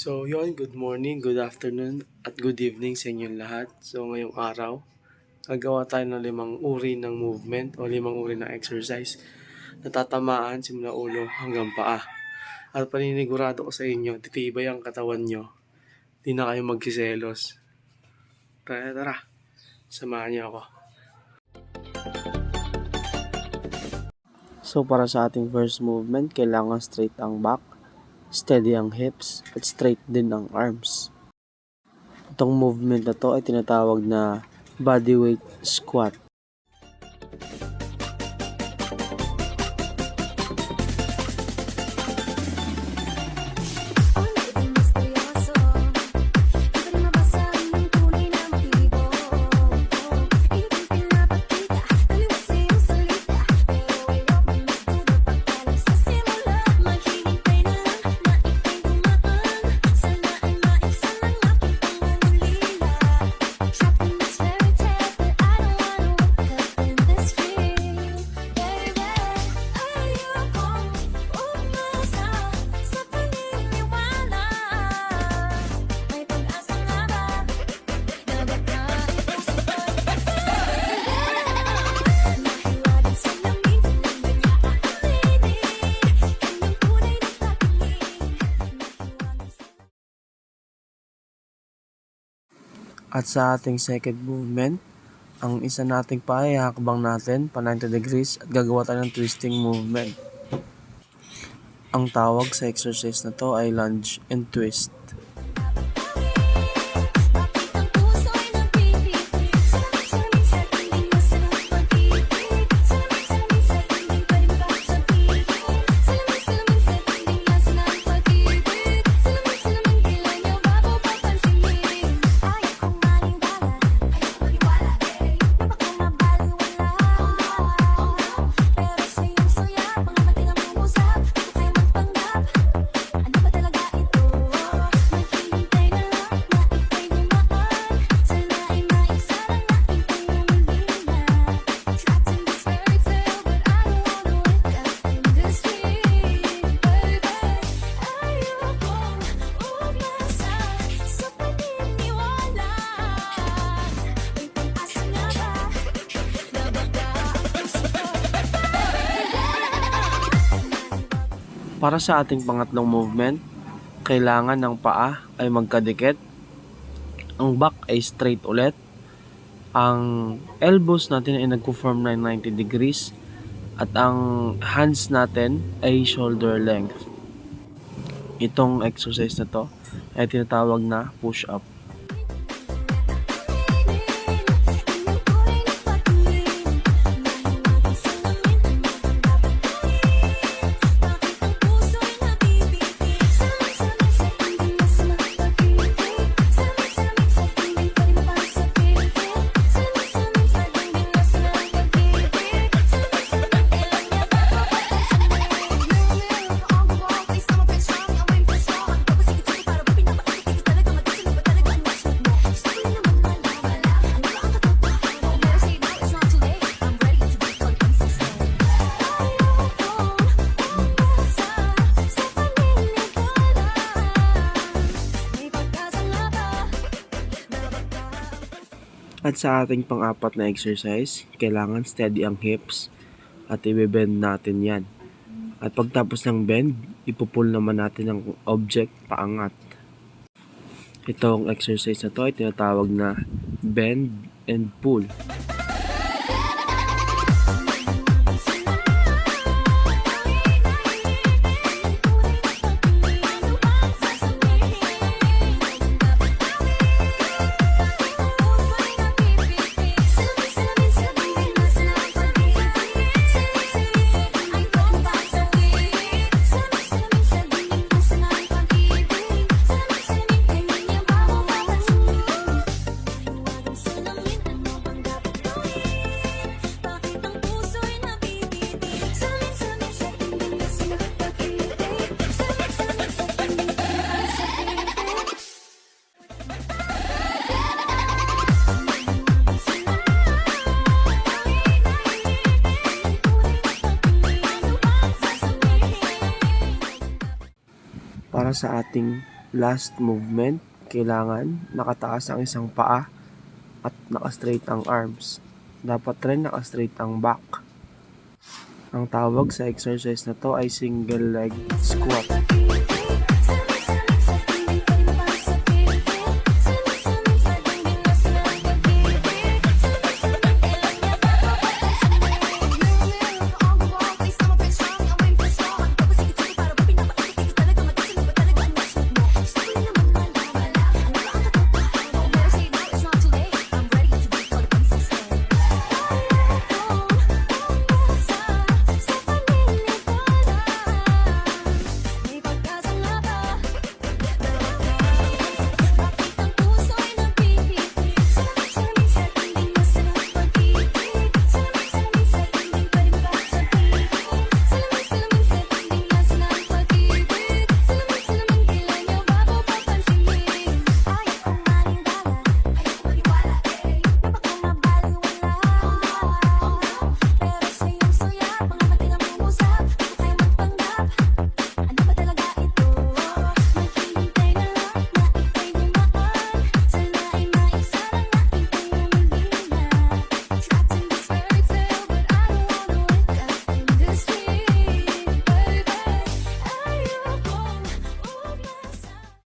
So yun, good morning, good afternoon, at good evening sa inyong lahat. So ngayong araw, gagawa tayo ng 5 uri ng movement o 5 uri ng exercise na tatamaan simula ulo hanggang paa. At paninigurado ko sa inyo, titibay ang katawan nyo. Di na kayo magkiselos. Tara, samahan niyo ako. So para sa ating first movement, kailangan straight ang back, steady ang hips, at straight din ang arms. Itong movement na to ay tinatawag na bodyweight squat. At sa ating second movement, ang isa nating paa ay hakbang natin pa 90 degrees at gagawa tayo ng twisting movement. Ang tawag sa exercise na to ay lunge and twist. Para sa ating pangatlong movement, kailangan ng paa ay magkadikit, ang back ay straight ulit, ang elbows natin ay nagko-form na 90 degrees, at ang hands natin ay shoulder length. Itong exercise na to ay tinatawag na push-up. At sa ating pang-apat na exercise, kailangan steady ang hips at i-bend natin yan. At pagtapos ng bend, ipupull naman natin ang object paangat. Itong exercise na to ay tinatawag na bend and pull. Para sa ating Last movement, kailangan nakataas ang isang paa at naka-straight ang arms. Dapat rin naka-straight ang back. Ang tawag sa exercise na to ay single leg squat.